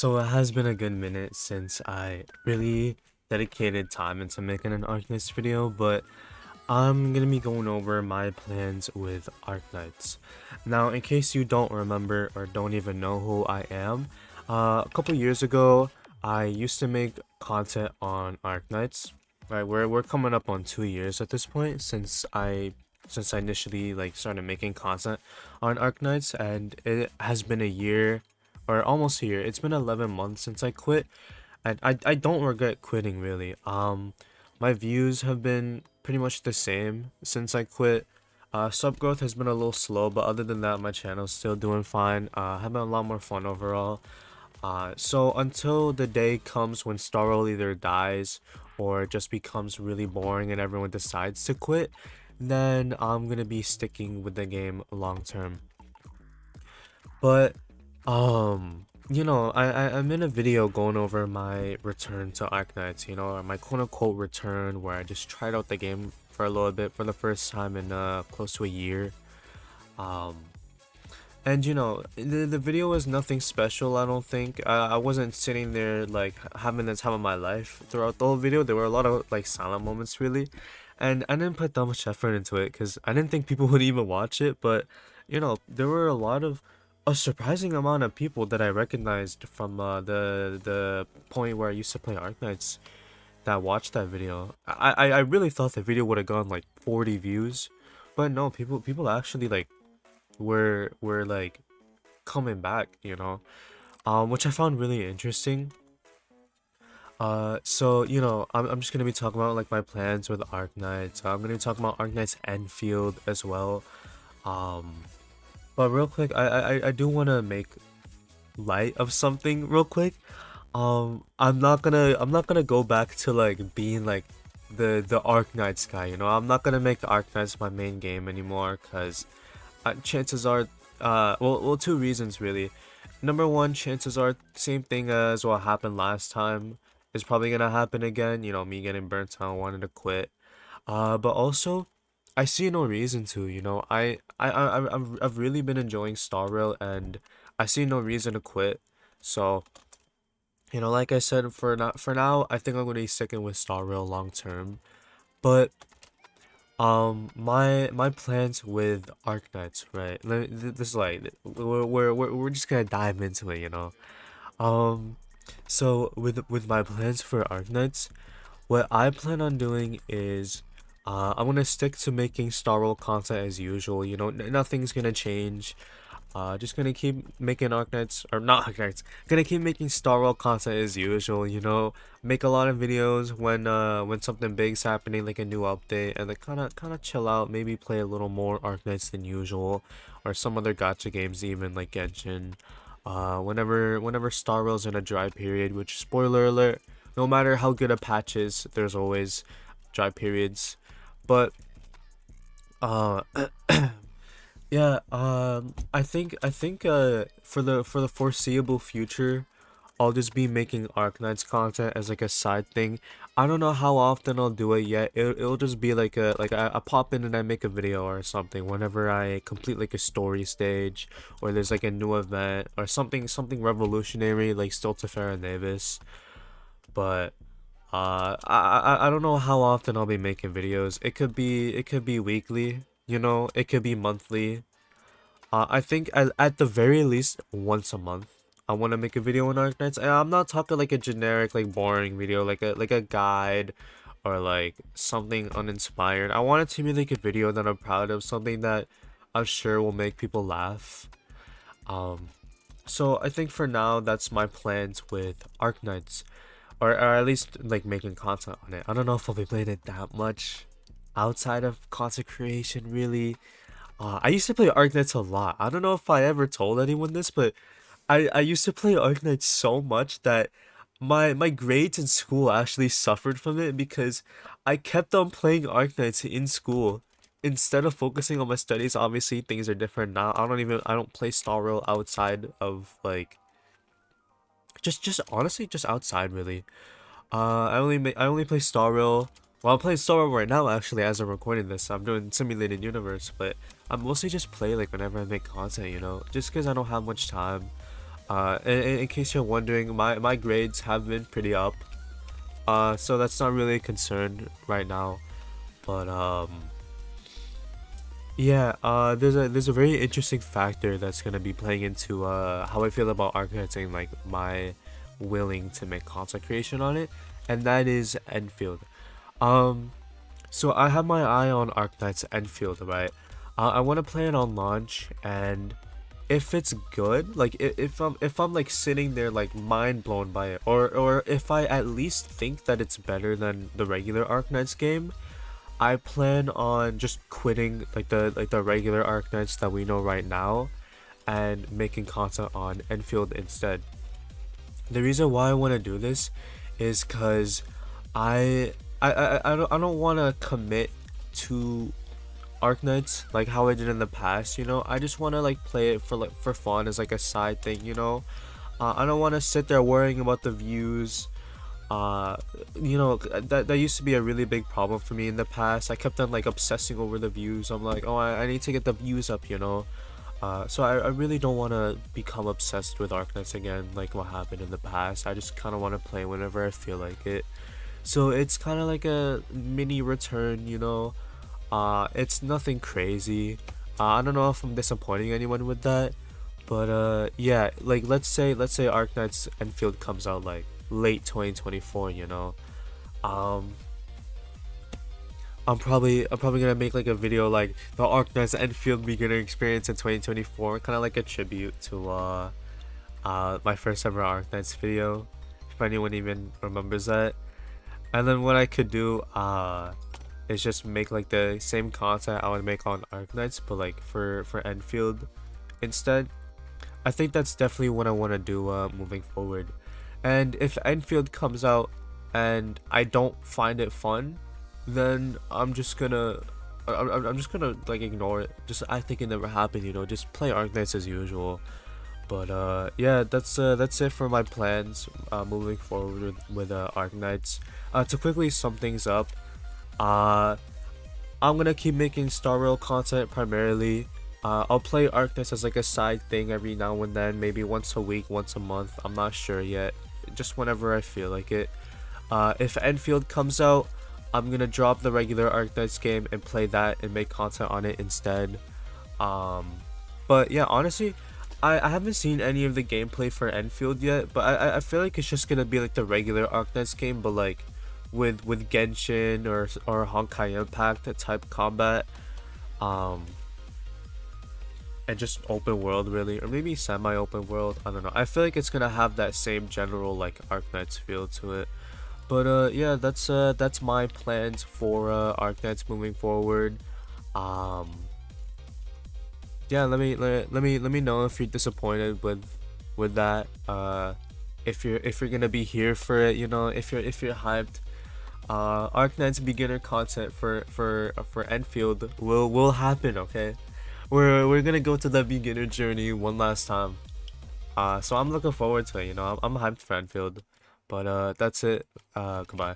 So it has been a good minute since I really dedicated time into making an Arknights video, but I'm gonna be going over my plans with Arknights. Now, in case you don't remember or don't even know who I am, a couple years ago, I used to make content on Arknights. Right, we're coming up on 2 years at this point since I initially started making content on Arknights, and it has been a year or almost a year. It's been 11 months since I quit, and I don't regret quitting really. My views have been pretty much the same since I quit. Sub growth has been a little slow, but other than that, my channel's still doing fine. Having a lot more fun overall. So until the day comes when Star Roll either dies or just becomes really boring and everyone decides to quit, then I'm gonna be sticking with the game long term. But I'm in a video going over my return to Arknights, my quote-unquote return, where I just tried out the game for a little bit for the first time in close to a year. um and the video was nothing special. I don't think I wasn't sitting there like having the time of my life throughout the whole video. There were a lot of like silent moments really, and I didn't put that much effort into it because I didn't think people would even watch it. But there were a surprising amount of people that I recognized from the point where I used to play Arknights that watched that video. I really thought the video would have gone like 40 views, but no, people actually like were like coming back, which I found really interesting. So I'm just gonna be talking about like my plans with Arknights. I'm gonna be talking about Arknights Endfield as well. Um, but real quick, I do want to make light of something real quick. I'm not gonna go back to like being like the Arknights guy. I'm not gonna make Arknights my main game anymore because chances are, well, two reasons really. Number one, chances are same thing as what happened last time is probably gonna happen again. Me getting burnt out, wanting to quit. But also, I see no reason to. I've really been enjoying Star Rail, and I see no reason to quit. So, like I said, for now, I think I'm gonna be sticking with Star Rail long term. But my plans with Arknights, right? This is like we're just gonna dive into it. Um, so with my plans for Arknights, what I plan on doing is, I'm gonna stick to making Star Roll content as usual. Nothing's gonna change. Just gonna keep making Arknights, or not Arknights, gonna keep making Star Roll content as usual, make a lot of videos when something big's happening, like a new update, and then kinda chill out, maybe play a little more Arknights than usual, or some other gacha games even, like Genshin. Whenever Star Roll's in a dry period, which, spoiler alert, no matter how good a patch is, there's always dry periods. But, uh, yeah, I think for the foreseeable future, I'll just be making Arknights content as like a side thing. I don't know how often I'll do it yet. It'll just be like I pop in and I make a video or something whenever I complete like a story stage, or there's like a new event or something revolutionary like Still to Farah Davis. But I don't know how often I'll be making videos. It could be weekly, it could be monthly. I think at the very least once a month I want to make a video on Arknights, and I'm not talking like a generic like boring video, like a guide or like something uninspired. I want it to be like a video that I'm proud of, something that I'm sure will make people laugh. Um, so I think for now that's my plans with Arknights, or at least like making content on it. I don't know if I'll be playing it that much outside of content creation really. I used to play Arknights a lot. I don't know if I ever told anyone this, but I used to play Arknights so much that my grades in school actually suffered from it because I kept on playing Arknights in school instead of focusing on my studies. Obviously, things are different now. I don't play Star Rail outside of like just honestly just outside really. I only play Star Rail. Well, I'm playing Star Rail right now actually as I'm recording this. I'm doing Simulated Universe, but I mostly just play like whenever I make content, just because I don't have much time. In case you're wondering, my grades have been pretty up. So that's not really a concern right now. But yeah, there's a very interesting factor that's gonna be playing into how I feel about Arknights and like my willing to make content creation on it, and that is Endfield. Um, so I have my eye on Arknights Endfield, right? I want to play it on launch, and if it's good, like if I'm like sitting there like mind blown by it, or if I at least think that it's better than the regular Arknights game, I plan on just quitting like the regular Arknights that we know right now and making content on Enfield instead. The reason why I want to do this is because I don't want to commit to Arknights like how I did in the past, you know. I just want to like play it for fun as like a side thing, you know. I don't want to sit there worrying about the views. uh you know, that used to be a really big problem for me in the past. I kept on like obsessing over the views. I'm like, oh, I need to get the views up, you know. So I really don't want to become obsessed with Arknights again like what happened in the past. I just kind of want to play whenever I feel like it. So it's kind of like a mini return, you know. It's nothing crazy. I don't know if I'm disappointing anyone with that, but yeah, like let's say Arknights Enfield comes out like late 2024, you know. Um, I'm probably gonna make like a video like the Arknights Enfield beginner experience in 2024, kind of like a tribute to my first ever Arknights video, if anyone even remembers that. And then what I could do is just make like the same content I would make on Arknights, but like for Enfield instead. I think that's definitely what I want to do moving forward. And if Enfield comes out and I don't find it fun, then I'm just gonna I'm just gonna like ignore it. Just I think it never happened, you know. Just play Arknights as usual. But yeah, that's it for my plans moving forward with Arknights. To quickly sum things up, uh, I'm gonna keep making Star Rail content primarily. I'll play Arknights as like a side thing every now and then, maybe once a week, once a month. I'm not sure yet. Just whenever I feel like it. If Enfield comes out, I'm gonna drop the regular Arknights game and play that and make content on it instead. But yeah, honestly, I haven't seen any of the gameplay for Enfield yet, but I feel like it's just gonna be like the regular Arknights game, but like with Genshin or Honkai Impact type combat, and just open world really, or maybe semi-open world. I don't know. I feel like it's gonna have that same general like Arknights feel to it. But yeah, that's my plans for Arknights moving forward. Um, yeah, let me know if you're disappointed with that. If you're gonna be here for it, you know, if you're hyped. Arknights beginner content for Enfield will happen. Okay, we're gonna go to the beginner journey one last time. So I'm looking forward to it. You know, I'm hyped for Enfield. But that's it. Goodbye.